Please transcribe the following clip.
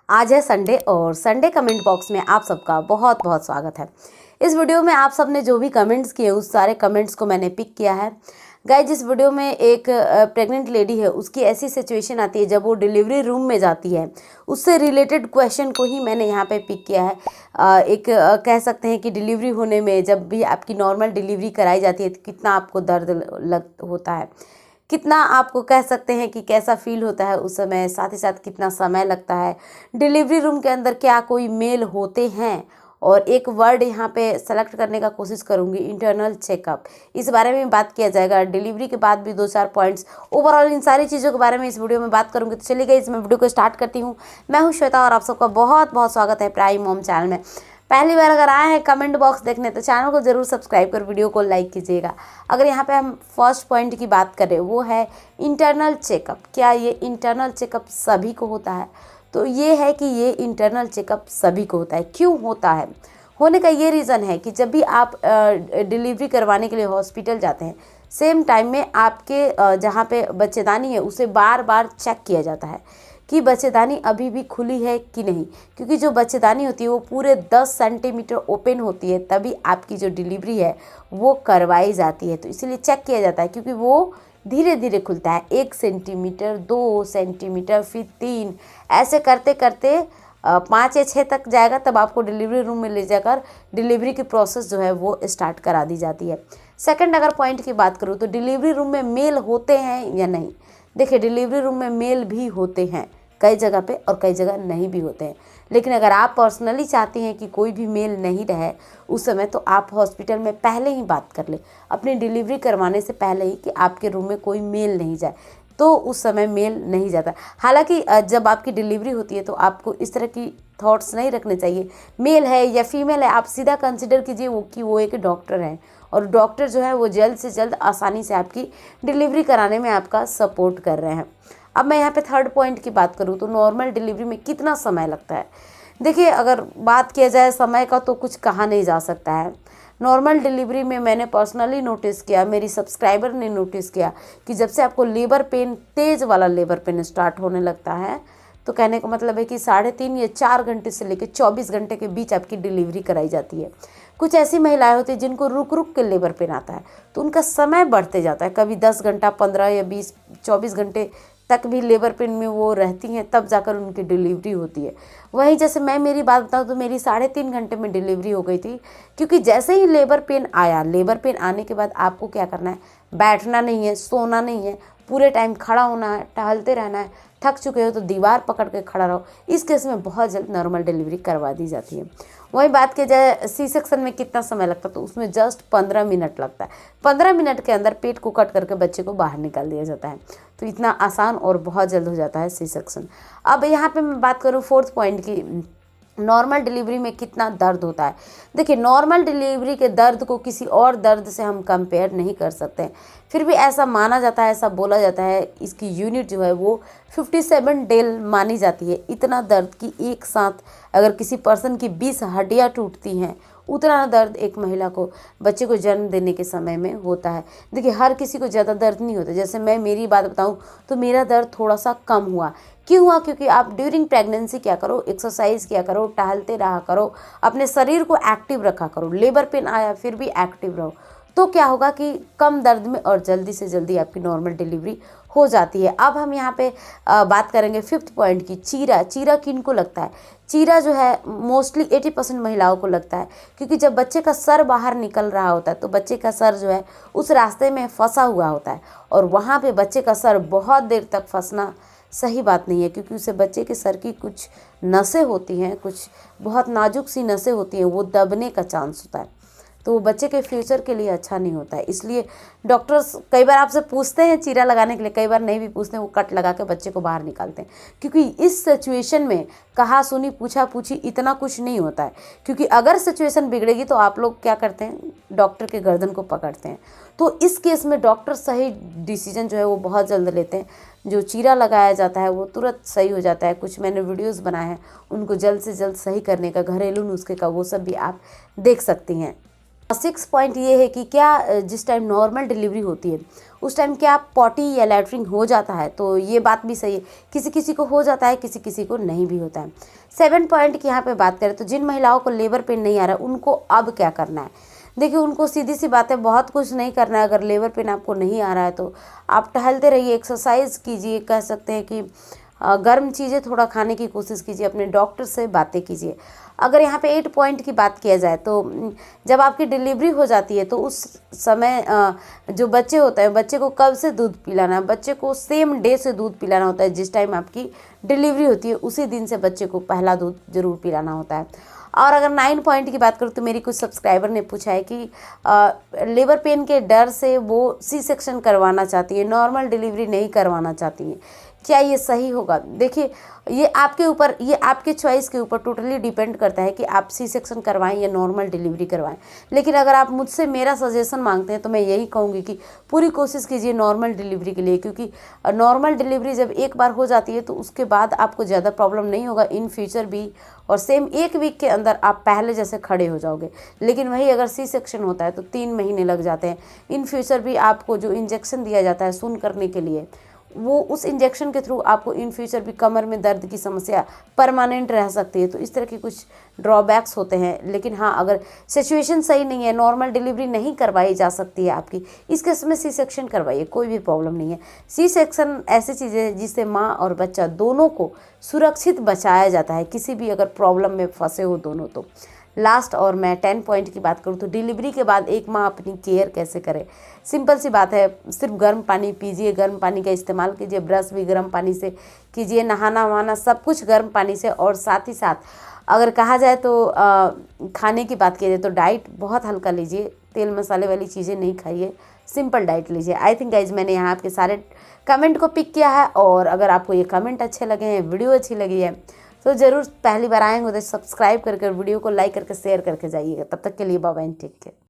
आज है संडे और संडे कमेंट बॉक्स में आप सबका बहुत बहुत स्वागत है। इस वीडियो में आप सब ने जो भी कमेंट्स किए उस सारे कमेंट्स को मैंने पिक किया है। गाइज, इस वीडियो में एक प्रेग्नेंट लेडी है, उसकी ऐसी सिचुएशन आती है जब वो डिलीवरी रूम में जाती है, उससे रिलेटेड क्वेश्चन को ही मैंने यहाँ पे पिक किया है। कह सकते हैं कि डिलीवरी होने में जब भी आपकी नॉर्मल डिलीवरी कराई जाती है तो कितना आपको दर्द होता है, कितना आपको कह सकते हैं कि कैसा फील होता है उस समय, साथ ही साथ कितना समय लगता है। डिलीवरी रूम के अंदर क्या कोई मेल होते हैं, और एक वर्ड यहाँ पे सेलेक्ट करने का कोशिश करूँगी, इंटरनल चेकअप। इस बारे में बात किया जाएगा। डिलीवरी के बाद भी 2-4 पॉइंट्स, ओवरऑल इन सारी चीज़ों के बारे में इस वीडियो में बात करूँगी। तो चलिए गाइस, मैं वीडियो को स्टार्ट करती हूँ। मैं हूँ श्वेता और आप सबका बहुत बहुत स्वागत है प्राइम मॉम चैनल में। पहली बार अगर आए हैं कमेंट बॉक्स देखने तो चैनल को ज़रूर सब्सक्राइब कर वीडियो को लाइक कीजिएगा। अगर यहाँ पे हम फर्स्ट पॉइंट की बात करें वो है इंटरनल चेकअप। क्या ये इंटरनल चेकअप सभी को होता है? तो ये है कि ये इंटरनल चेकअप सभी को होता है। क्यों होता है? होने का ये रीज़न है कि जब भी आप डिलीवरी करवाने के लिए हॉस्पिटल जाते हैं, सेम टाइम में आपके जहाँ पे बच्चेदानी है उसे बार बार चेक किया जाता है कि बच्चेदानी अभी भी खुली है कि नहीं, क्योंकि जो बच्चेदानी होती है वो पूरे 10 सेंटीमीटर ओपन होती है, तभी आपकी जो डिलीवरी है वो करवाई जाती है। तो इसीलिए चेक किया जाता है, क्योंकि वो धीरे धीरे खुलता है। 1 सेंटीमीटर, 2 सेंटीमीटर, फिर 3, ऐसे करते करते 5 या 6 तक जाएगा, तब आपको डिलीवरी रूम में ले जाकर डिलीवरी की प्रोसेस जो है वो स्टार्ट करा दी जाती है। सेकंड अगर पॉइंट की बात करूँ तो डिलीवरी रूम में मेल होते हैं या नहीं। देखिए, डिलीवरी रूम में मेल भी होते हैं कई जगह पे और कई जगह नहीं भी होते हैं। लेकिन अगर आप पर्सनली चाहती हैं कि कोई भी मेल नहीं रहे उस समय, तो आप हॉस्पिटल में पहले ही बात कर ले, अपनी डिलीवरी करवाने से पहले ही, कि आपके रूम में कोई मेल नहीं जाए, तो उस समय मेल नहीं जाता। हालांकि जब आपकी डिलीवरी होती है तो आपको इस तरह की थॉट्स नहीं रखने चाहिए, मेल है या फीमेल है। आप सीधा कंसिडर कीजिए कि वो एक डॉक्टर है, और डॉक्टर जो है वो जल्द से जल्द आसानी से आपकी डिलीवरी कराने में आपका सपोर्ट कर रहे हैं। अब मैं यहाँ पे थर्ड पॉइंट की बात करूँ तो नॉर्मल डिलीवरी में कितना समय लगता है। देखिए, अगर बात किया जाए समय का तो कुछ कहा नहीं जा सकता है। नॉर्मल डिलीवरी में मैंने पर्सनली नोटिस किया, मेरी सब्सक्राइबर ने नोटिस किया कि जब से आपको लेबर पेन, तेज़ वाला लेबर पेन स्टार्ट होने लगता है, तो कहने का मतलब है कि 3.5 या 4 घंटे से लेकर 24 घंटे के बीच आपकी डिलीवरी कराई जाती है। कुछ ऐसी महिलाएं होती हैं जिनको रुक रुक के लेबर पेन आता है, तो उनका समय बढ़ते जाता है। कभी 10 घंटा, 15 या 20, 24 घंटे तक भी लेबर पेन में वो रहती हैं, तब जाकर उनकी डिलीवरी होती है। वहीं जैसे मैं मेरी बात बताऊँ तो मेरी 3.5 घंटे में डिलीवरी हो गई थी, क्योंकि जैसे ही लेबर पेन आया, लेबर पेन आने के बाद आपको क्या करना है, बैठना नहीं है, सोना नहीं है, पूरे टाइम खड़ा होना है, टहलते रहना है। थक चुके हो तो दीवार पकड़ के खड़ा रहो। इस केस में बहुत जल्द नॉर्मल डिलीवरी करवा दी जाती है। वहीं बात की जाए सी सेक्शन में कितना समय लगता है, तो उसमें जस्ट 15 मिनट लगता है। 15 मिनट के अंदर पेट को कट करके बच्चे को बाहर निकाल दिया जाता है। तो इतना आसान और बहुत जल्द हो जाता है सी सेक्शन। अब यहाँ पे मैं बात करूँ फोर्थ पॉइंट की, नॉर्मल डिलीवरी में कितना दर्द होता है। देखिए, नॉर्मल डिलीवरी के दर्द को किसी और दर्द से हम कंपेयर नहीं कर सकते। फिर भी ऐसा माना जाता है, ऐसा बोला जाता है, इसकी यूनिट जो है वो 57 डेल मानी जाती है। इतना दर्द कि एक साथ अगर किसी पर्सन की 20 हड्डियाँ टूटती हैं, उतना दर्द एक महिला को, बच्चे को जन्म देने के समय में होता है। देखिए, हर किसी को ज़्यादा दर्द नहीं होता। जैसे मैं मेरी बात बताऊँ तो मेरा दर्द थोड़ा सा कम हुआ। क्यों हुआ? क्योंकि आप ड्यूरिंग प्रेगनेंसी क्या करो, एक्सरसाइज किया करो, टहलते रहा करो, अपने शरीर को एक्टिव रखा करो। लेबर पेन आया फिर भी एक्टिव रहो, तो क्या होगा कि कम दर्द में और जल्दी से जल्दी आपकी नॉर्मल डिलीवरी हो जाती है। अब हम यहाँ पे बात करेंगे फिफ्थ पॉइंट की, चीरा। चीरा किन को लगता है? चीरा जो है मोस्टली 80% महिलाओं को लगता है, क्योंकि जब बच्चे का सर बाहर निकल रहा होता है तो बच्चे का सर जो है उस रास्ते में फंसा हुआ होता है, और वहाँ पे बच्चे का सर बहुत देर तक फंसना सही बात नहीं है, क्योंकि उसे बच्चे के सर की कुछ नसें होती हैं, कुछ बहुत नाजुक सी नसें होती हैं, वो दबने का चांस होता है। तो वो बच्चे के फ्यूचर के लिए अच्छा नहीं होता है। इसलिए डॉक्टर्स कई बार आपसे पूछते हैं चीरा लगाने के लिए, कई बार नहीं भी पूछते हैं, वो कट लगा के बच्चे को बाहर निकालते हैं। क्योंकि इस सिचुएशन में कहा सुनी पूछा पूछी इतना कुछ नहीं होता है, क्योंकि अगर सिचुएशन बिगड़ेगी तो आप लोग क्या करते हैं, डॉक्टर के गर्दन को पकड़ते हैं। तो इस केस में डॉक्टर सही डिसीजन जो है वो बहुत जल्द लेते हैं। जो चीरा लगाया जाता है वो तुरंत सही हो जाता है। कुछ मैंने वीडियोस बनाए हैं, उनको जल्द से जल्द सही करने का, घरेलू नुस्खे का, वो सब भी आप देख सकती हैं। 6 पॉइंट ये है कि क्या जिस टाइम नॉर्मल डिलीवरी होती है उस टाइम क्या पॉटी या लैट्रिन हो जाता है, तो ये बात भी सही है, किसी किसी को हो जाता है, किसी किसी को नहीं भी होता है। 7 पॉइंट की यहाँ पे बात करें तो जिन महिलाओं को लेबर पेन नहीं आ रहा है उनको अब क्या करना है। देखिए उनको सीधी सी बात है, बहुत कुछ नहीं करना है। अगर लेबर पेन आपको नहीं आ रहा है तो आप टहलते रहिए, एक्सरसाइज कीजिए, कह सकते हैं कि गर्म चीज़ें थोड़ा खाने की कोशिश कीजिए, अपने डॉक्टर से बातें कीजिए। अगर यहाँ पे 8 पॉइंट की बात किया जाए तो जब आपकी डिलीवरी हो जाती है तो उस समय जो बच्चे होते हैं, बच्चे को कब से दूध पिलाना है, बच्चे को सेम डे से दूध पिलाना होता है। जिस टाइम आपकी डिलीवरी होती है उसी दिन से बच्चे को पहला दूध जरूर पिलाना होता है। और अगर 9 पॉइंट की बात करूँ तो मेरी कुछ सब्सक्राइबर ने पूछा है कि लेबर पेन के डर से वो सी सेक्शन करवाना चाहती है, नॉर्मल डिलीवरी नहीं करवाना चाहती है। क्या ये सही होगा? देखिए ये आपके ऊपर, ये आपके चॉइस के ऊपर टोटली डिपेंड करता है कि आप सी सेक्शन करवाएं या नॉर्मल डिलीवरी करवाएं। लेकिन अगर आप मुझसे मेरा सजेशन मांगते हैं तो मैं यही कहूँगी कि पूरी कोशिश कीजिए नॉर्मल डिलीवरी के लिए, क्योंकि नॉर्मल डिलीवरी जब एक बार हो जाती है तो उसके बाद आपको ज़्यादा प्रॉब्लम नहीं होगा इन फ्यूचर भी, और सेम 1 वीक के अंदर आप पहले जैसे खड़े हो जाओगे। लेकिन वही अगर सी सेक्शन होता है तो 3 महीने लग जाते हैं। इन फ्यूचर भी आपको जो इंजेक्शन दिया जाता है सुन्न करने के लिए, वो उस इंजेक्शन के थ्रू आपको इन फ्यूचर भी कमर में दर्द की समस्या परमानेंट रह सकती है। तो इस तरह के कुछ ड्रॉबैक्स होते हैं। लेकिन हाँ, अगर सिचुएशन सही नहीं है, नॉर्मल डिलीवरी नहीं करवाई जा सकती है आपकी, इस केस में सी सेक्शन करवाइए, कोई भी प्रॉब्लम नहीं है। सी सेक्शन ऐसी चीज़ है जिससे माँ और बच्चा दोनों को सुरक्षित बचाया जाता है, किसी भी अगर प्रॉब्लम में फंसे हो दोनों तो। लास्ट और मैं 10 पॉइंट की बात करूँ तो डिलीवरी के बाद एक माँ अपनी केयर कैसे करे। सिंपल सी बात है, सिर्फ गर्म पानी पीजिए, गर्म पानी का इस्तेमाल कीजिए, ब्रश भी गर्म पानी से कीजिए, नहाना वहाना सब कुछ गर्म पानी से। और साथ ही साथ अगर कहा जाए तो खाने की बात की जाए तो डाइट बहुत हल्का लीजिए, तेल मसाले वाली चीज़ें नहीं खाइए, सिंपल डाइट लीजिए। आई थिंक गाइज मैंने यहाँ आपके सारे कमेंट को पिक किया है, और अगर आपको ये कमेंट अच्छे लगे हैं, वीडियो अच्छी लगी है तो ज़रूर पहली बार आएंगे तो सब्सक्राइब करके वीडियो को लाइक करके शेयर करके जाइएगा। तब तक के लिए बाय बाय, टेक केयर।